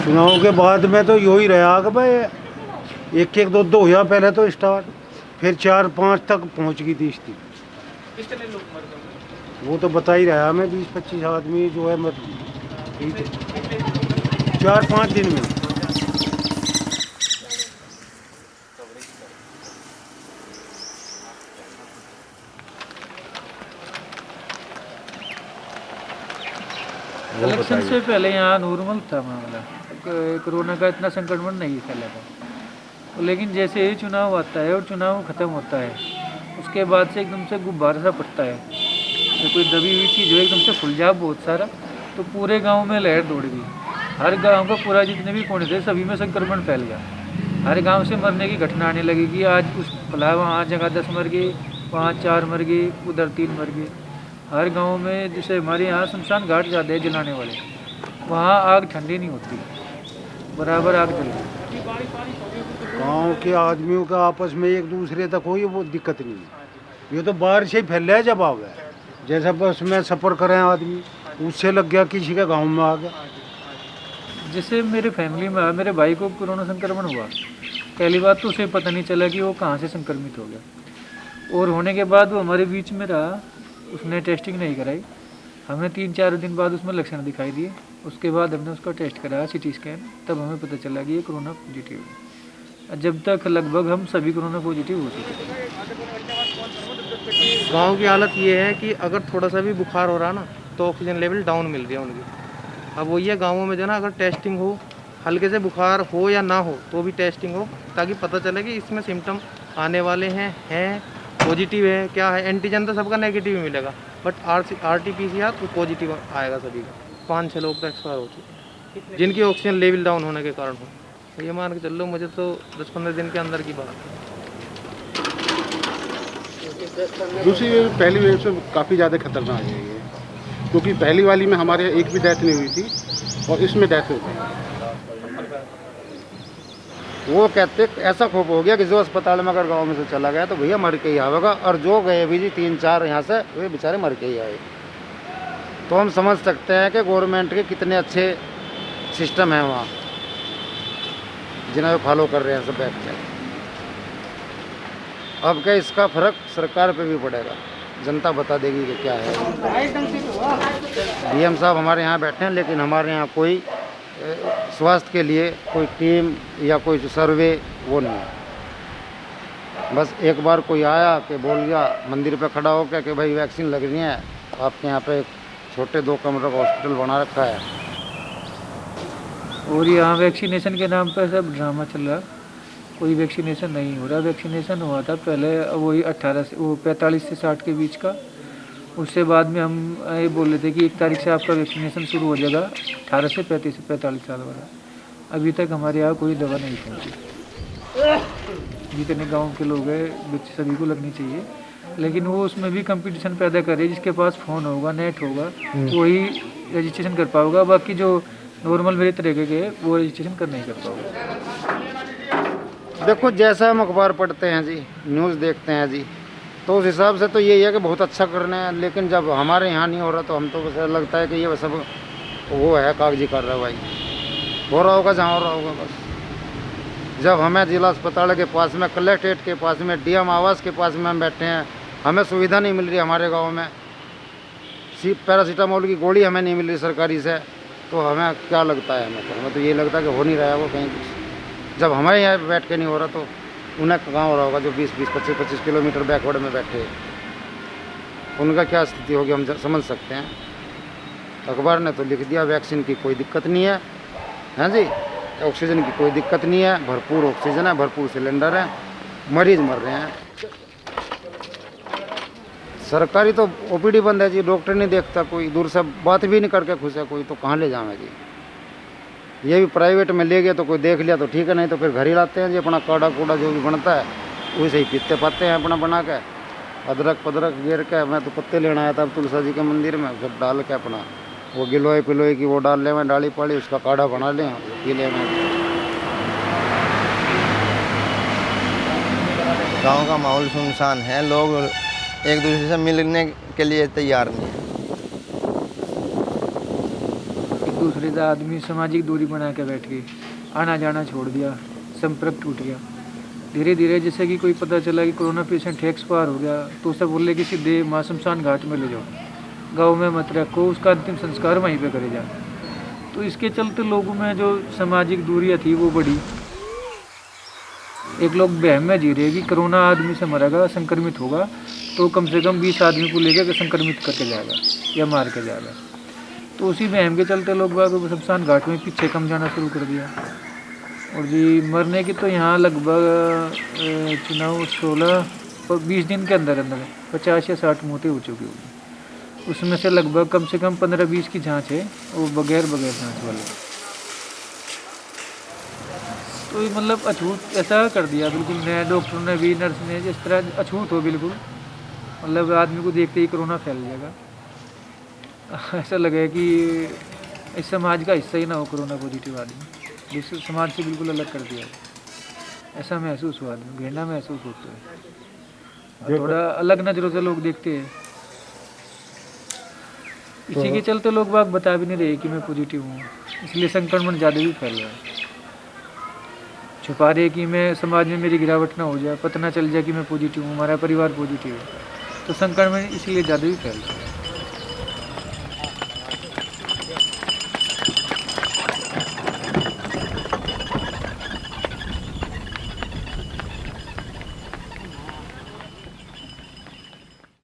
चुनाव के बाद में तो यही रहा कि भाई एक एक दो दो हुआ पहले तो स्टार्ट, फिर 4-5 तक पहुंच गई थी स्थिति। कितने लोग मर गए? वो तो बता ही रहा मैं, 20-25 आदमी जो है मर ठीक है 4-5 दिन में। इलेक्शन से पहले यहाँ नॉर्मल था मामला, कोरोना का इतना संक्रमण नहीं फैला था। लेकिन जैसे ही चुनाव आता है और चुनाव ख़त्म होता है, उसके बाद से एकदम से गुब्बारा सा पड़ता है, तो कोई दबी हुई चीज़ हो एकदम से फुल जाए बहुत सारा, तो पूरे गांव में लहर दौड़ गई। हर गांव का पूरा जितने भी कोने थे सभी में संक्रमण फैल गया। हर गांव से मरने की घटना आने लगी कि आज उस फला वहाँ जगह 10 मर गए, वहाँ 4 मर गए, उधर 3 मर गए। हर गांव में जैसे हमारे यहाँ शमशान घाट ज़्यादा है जलाने वाले, वहाँ आग ठंडी नहीं होती, बराबर आग जल रही। गाँव के आदमियों का आपस में एक दूसरे तक कोई वो दिक्कत नहीं है। ये तो बाहर से ही फैल रहा है जब आ गया, जैसा बस में सफ़र करें आदमी उससे लग गया, किसी के गाँव में आ गया। जैसे मेरे फैमिली में मेरे भाई को कोरोना संक्रमण हुआ, पहली बात तो उसे पता नहीं चला कि वो कहाँ से संक्रमित हो गया, और होने के बाद वो हमारे बीच में रहा, उसने टेस्टिंग नहीं कराई। हमें 3-4 दिन बाद उसमें लक्षण दिखाई दिए, उसके बाद हमने उसका टेस्ट कराया CT स्कैन, तब हमें पता चला कि ये कोरोना पॉजिटिव है। जब तक लगभग हम सभी कोरोना पॉजिटिव हो चुके थे। गांव की हालत ये है कि अगर थोड़ा सा भी बुखार हो रहा ना तो ऑक्सीजन लेवल डाउन मिल रही है उनकी। अब वही है गाँवों में जो ना, अगर टेस्टिंग हो, हल्के से बुखार हो या ना हो तो भी टेस्टिंग हो, ताकि पता चले कि इसमें सिम्टम आने वाले हैं पॉजिटिव है क्या है। एंटीजन तो सबका नेगेटिव ही मिलेगा, बट RT-PCR तो पॉजिटिव आएगा सभी का। 5-6 लोग तो एक्सपायर हो चुके हैं जिनकी ऑक्सीजन लेवल डाउन होने के कारण हो। तो ये मान के चल लो, मुझे तो 10-15 दिन के अंदर की बात है। दूसरी वेव पहली वेव से काफ़ी ज़्यादा खतरनाक है ये, क्योंकि पहली वाली में हमारे यहाँ एक भी डेथ नहीं हुई थी और इसमें डेथ हो गई। वो कहते ऐसा खौफ हो गया कि जो अस्पताल में अगर गांव में से चला गया तो भैया मर के ही आवेगा, और जो गए भी जी 3-4 यहाँ से, वे बेचारे मर के ही आए। तो हम समझ सकते हैं कि गवर्नमेंट के कितने अच्छे सिस्टम हैं वहाँ, जिन्हें फॉलो कर रहे हैं सब बैठ के। अब क्या इसका फर्क सरकार पे भी पड़ेगा, जनता बता देगी कि क्या है। DM साहब हमारे यहाँ बैठे हैं, लेकिन हमारे यहाँ कोई स्वास्थ्य के लिए कोई टीम या कोई सर्वे वो नहीं है। बस एक बार कोई आया कि बोल गया मंदिर पे खड़ा होकर कि भाई वैक्सीन लग रही है आपके यहाँ पे, छोटे 2 कमरों का हॉस्पिटल बना रखा है। और यहाँ वैक्सीनेशन के नाम पर सब ड्रामा चल रहा, कोई वैक्सीनेशन नहीं हो रहा। वैक्सीनेशन हुआ था पहले वही 45 से 60 के बीच का, उससे बाद में हम ये बोल रहे थे कि 1 तारीख से आपका वैक्सीनेशन शुरू हो जाएगा 18 से 45 साल वाला। अभी तक हमारे यहाँ कोई दवा नहीं पहुँची। जितने गांव के लोग हैं बच्चे सभी को लगनी चाहिए, लेकिन वो उसमें भी कंपटीशन पैदा करे। जिसके पास फ़ोन होगा, नेट होगा, वही रजिस्ट्रेशन कर पाओगा, बाकी जो नॉर्मल मेरे तरीके के वो रजिस्ट्रेशन कर नहीं कर पाओगे। देखो जैसा हम अखबार पढ़ते हैं जी, न्यूज़ देखते हैं जी, तो उस हिसाब से तो यही है कि बहुत अच्छा करने हैं, लेकिन जब हमारे यहाँ नहीं हो रहा तो हम तो बस लगता है कि ये सब वो है कागजी कार्रवाई। हो रहा होगा जहाँ हो रहा होगा बस। जब हमें जिला अस्पताल के पास में, कलेक्ट्रेट के पास में, DM आवास के पास में हम बैठे हैं, हमें सुविधा नहीं मिल रही हमारे गाँव में, पैरासीटामोल की गोली हमें नहीं मिल रही सरकारी से, तो हमें क्या लगता है, हमें तो ये लगता है कि हो नहीं रहा है वो कहीं कुछ। जब हमारे यहाँ बैठ के नहीं हो रहा तो उन्हें कहाँ हो रहा होगा, जो 20-25 किलोमीटर बैकवर्ड में बैठे, उनका क्या स्थिति होगी हम समझ सकते हैं। अखबार ने तो लिख दिया वैक्सीन की कोई दिक्कत नहीं है, हैं जी, ऑक्सीजन की कोई दिक्कत नहीं है, भरपूर ऑक्सीजन है, भरपूर सिलेंडर है, मरीज मर रहे हैं। सरकारी तो OPD बंद है जी, डॉक्टर नहीं देखता कोई, दूर से बात भी नहीं करके खुश है कोई, तो कहाँ ले जाएंगे जी। ये भी प्राइवेट में ले गए तो कोई देख लिया तो ठीक है, नहीं तो फिर घर ही लाते हैं जी, अपना काढ़ा कूड़ा जो भी बनता है वैसे ही पीते पाते हैं अपना बना के, अदरक गिर के। मैं तो पत्ते लेना आया था तुलसा जी के मंदिर में, फिर डाल के अपना वो गिलोय पिलोय की वो डाल ले, मैं डाली पाली उसका काढ़ा बना लें, पी लें। गांव का माहौल सुनसान है, लोग एक दूसरे से मिलने के लिए तैयार नहीं है। दूसरे से आदमी सामाजिक दूरी बना के बैठ गए, आना जाना छोड़ दिया, संपर्क टूट गया। धीरे धीरे जैसे कि कोई पता चला कि कोरोना पेशेंट एक्सपायर हो गया तो उसे बोले कि सीधे माँ शमशान घाट में ले जाओ, गाँव में मत रखो, उसका अंतिम संस्कार वहीं पे करे जा। तो इसके चलते लोगों में जो सामाजिक दूरियाँ थी वो बढ़ी। एक लोग बहम में जी रहे कि कोरोना आदमी से मरेगा, संक्रमित होगा तो कम से कम 20 आदमी को लेकर संक्रमित करके जाएगा या मार के जाएगा। तो उसी बहम के चलते लोग बाग शमशान घाट में पीछे कम जाना शुरू कर दिया। और जी मरने की तो यहाँ लगभग चुनाव 16-20 दिन के अंदर 50 या 60 मौतें हो चुकी होगी। उसमें से लगभग कम से कम 15-20 की जांच है वो बगैर जांच वाले। तो ये मतलब अछूत ऐसा कर दिया बिल्कुल, नए डॉक्टरों ने भी, नर्स ने, जिस तरह अछूत हो बिल्कुल, मतलब आदमी को देखते ही कोरोना फैल जाएगा। ऐसा लगे कि इस समाज का हिस्सा ही ना हो कोरोना पॉजिटिव आदमी, दूसरे समाज से बिल्कुल अलग कर दिया। ऐसा महसूस हुआ, आदमी घृणा महसूस होता है, थोड़ा अलग नज़रों से लोग देखते हैं। इसी के चलते लोग बाग बता भी नहीं रहे कि मैं पॉजिटिव हूँ, इसलिए संक्रमण ज़्यादा भी फैल रहा है। छुपा रहे कि मैं समाज में मेरी गिरावट ना हो जाए, पता ना चल जाए कि मैं पॉजिटिव हूँ, हमारा परिवार पॉजिटिव है, तो संक्रमण इसलिए ज़्यादा भी फैल रहा है।